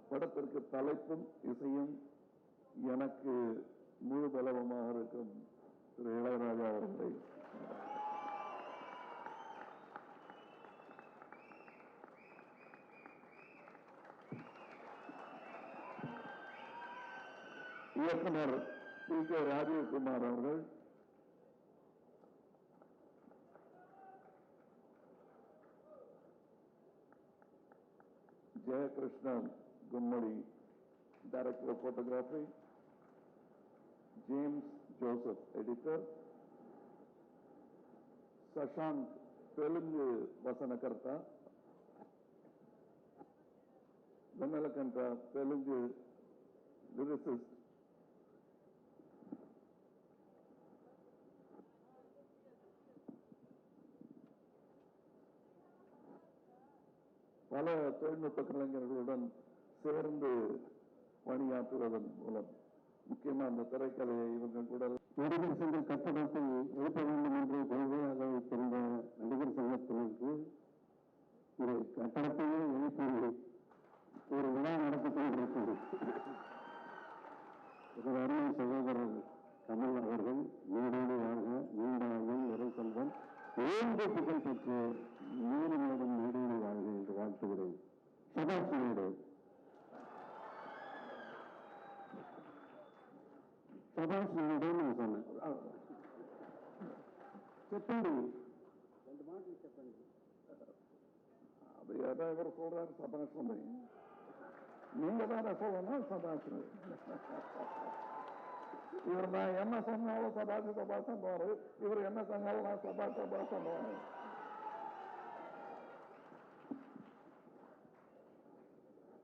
படத்திற்கு தலைப்பும் இசையும் எனக்கு முழு பலவமாக இருக்கும் திரு இளையராஜா அவர்களை இயக்குனர் டி.கே. ராஜீவ்குமார் அவர்கள், Jayakrishnan Gummadi, director of photography, James Joseph editor, Shashank Telugu வசனகர்த்தா, வெண்ணலகண்ட தெலுங்கு லிரிசிஸ்ட், பல தொழில்நுட்ப கலைஞர்களுடன் சேர்ந்து பணியாற்றுவதன் மூலம் முக்கியமாக அந்த திரைக்கதையை இவர்கள் கூட நடிகர் சங்க கட்டடத்தை எழுப்ப வேண்டும் என்று கொள்கையாக வைத்திருந்த நடிகர் சங்கத்தினருக்கு ஒரு கட்டடத்தையே எழுப்பி ஒரு விழா நடத்திக் கொண்டிருக்கிறது. அருமை சகோதரர் கமல் அவர்கள் நீடோடு வாழ்க, நீண்ட ஆயுள், நிறை செல்வம், ஓய்வு புகழ் பெற்று நீடு மேடும் நீடோடு வாழ்க என்று வாழ்த்துகிறேன். சபாஷியோடு சபாஷியோடு நான் சொன்னேன். செப்பண்டி 2 மாதம் செப்பண்டி அது எதை இவர் சொல்றாரு சபாஷ் வந்து நீங்க தானே சொல்லணும் சபாஷ். இவர் நான் என்ன சொன்னாலும் சபாஷ் சபாஷ் சொல்றாரு, இவர் என்ன சொன்னாலும் நான் சபாஷ் சபாஷ் சொல்றாரு.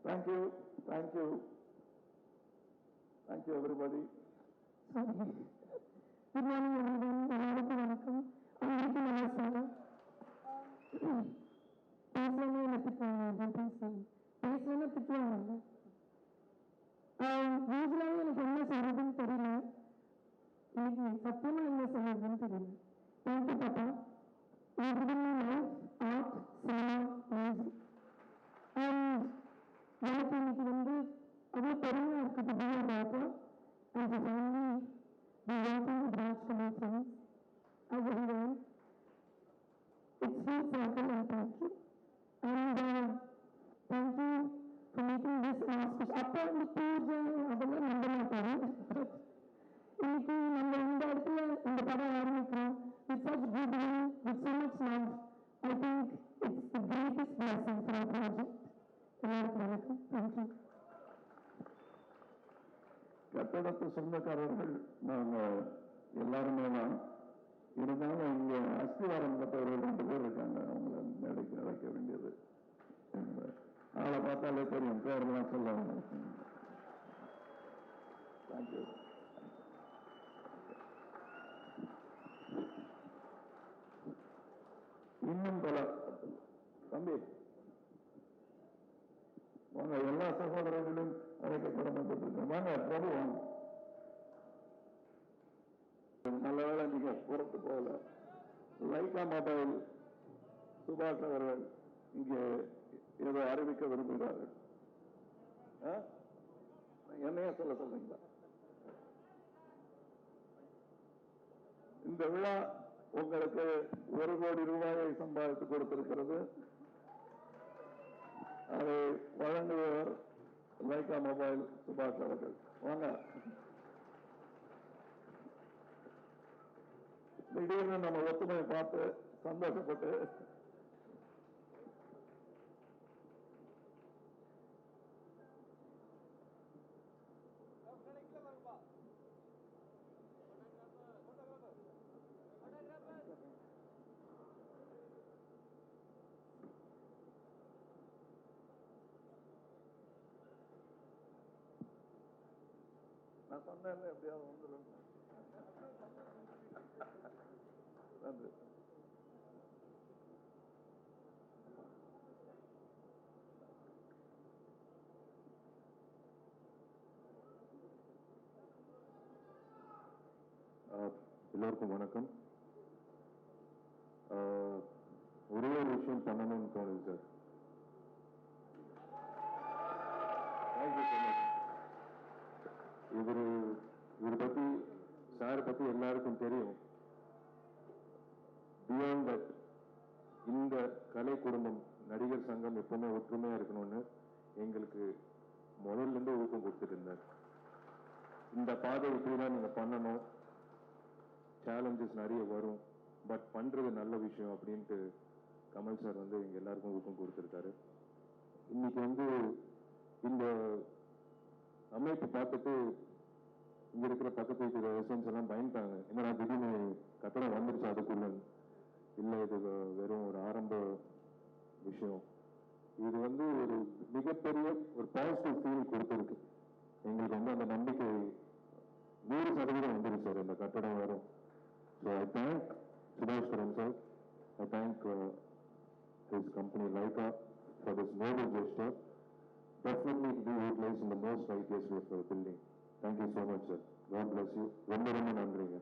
Thank you thank you thank you everybody. Good morning everyone. எல்லாருக்கும் வணக்கம். உங்களுக்கு நமஸ்காரம். பேசலன்னு என்ன திட்டுவாங்க, பேசலன்னு திட்டுவாங்க. யூஸ்வலாவே எனக்கு என்ன சொல்றதுன்னு தெரியல, இன்னைக்கு சத்தியமா என்ன சொல்றதுன்னு தெரியல. தேங்க்யூ பாப்பா. Art, cinema, music. எனக்கு இன்னைக்கு அவ்வளோ பெருமையா இருக்குது. PR Raja as a family, we working with Rajkumar friends as a hero. It's so simple and thank you. And thank you for making this auspicious. அப்போ பூஜை அதெல்லாம் நம்ப மாட்டாரு. இன்னைக்கு நம்ம இந்த இடத்துல இந்த படம் ஆரம்பிக்கிறோம். With such goodwill, with so much love, I think it's the greatest blessing for our project. எல்லாருக்கும் வணக்கம். Thank you. கட்டடத்து சொந்தக்காரர்கள் நாங்கள் எல்லாருமே தான். இருந்தாலும் இங்கே அஸ்திவாரம் கட்டவர்கள் 2 பேர் இருக்காங்க. அவங்கள மேடைக்கு அழைக்க வேண்டியது. ஆளை பார்த்தாலே தெரியும், பேரெல்லாம் சொல்ல. தேங்க்யூ. இன்னும் பல தம்பி வாங்க, எல்லா சகோதரர்களும் அழைக்க கடமைப்பட்டிருக்கேன். வாங்க பிரபு வாங்க. நல்ல வேலை நீங்க புறத்து போகல. லைகா மொபைல் சுபாஷ் அவர்கள் இங்கே ஏதோ அறிவிக்க விரும்புகிறார்கள். என்னையே சொல்ல சொல்றீங்களா? இந்த விழா உங்களுக்கு 1 கோடி ரூபாயை சம்பாதித்து கொடுத்திருக்கிறது. அதை வழங்குபவர் லைகா மொபைல் சுபாஷ் அவர்கள். வாங்க. திடீர்னு நம்ம ஒத்துமையை பார்த்து சந்தோஷப்பட்டு நான் சொன்னேன் எப்படியாவது வந்துடும். நன்றி. எல்லோருக்கும் வணக்கம். பியாண்ட் தட் இந்த கலை குடும்பம் நடிகர் சங்கம் எப்பவுமே ஒற்றுமையா இருக்கணும்னு எங்களுக்கு முதல்ல இருந்து ஊக்கம் கொடுத்துட்டு இருந்தார். இந்த பாதை இப்படிதான் நீங்க பண்ணணும், சேலஞ்சஸ் நிறைய வரும், பட் பண்றது நல்ல விஷயம் அப்படின்ட்டு கமல் சார் வந்து எங்க எல்லாருக்கும் ஊக்கம் கொடுத்துருக்காரு. இன்னைக்கு வந்து இந்த அமைப்பு பார்த்துட்டு இங்க இருக்கிற பக்கத்து இருக்கிற ரெசிடென்ட்ஸ் எல்லாம் பயந்துட்டாங்க. என்னடா திடீர்னு கட்டடம் வந்துருச்சு அதுக்குள்ள. இல்லை, இது வெறும் ஒரு ஆரம்ப விஷயம். இது வந்து ஒரு மிகப்பெரிய ஒரு பாசிட்டிவ் ஃபீல் கொடுத்துருக்கு எங்களுக்கு. வந்து அந்த நம்பிக்கை 100% வந்துருக்கு சார் இந்த கட்டடம் வரும். So I thank Subaskaran sir, I thank his company Leica for this noble gesture. Definitely be utilized in the most righteous way for the building. Thank you so much, sir. God bless you. ரொம்ப ரொம்ப நன்றிங்க.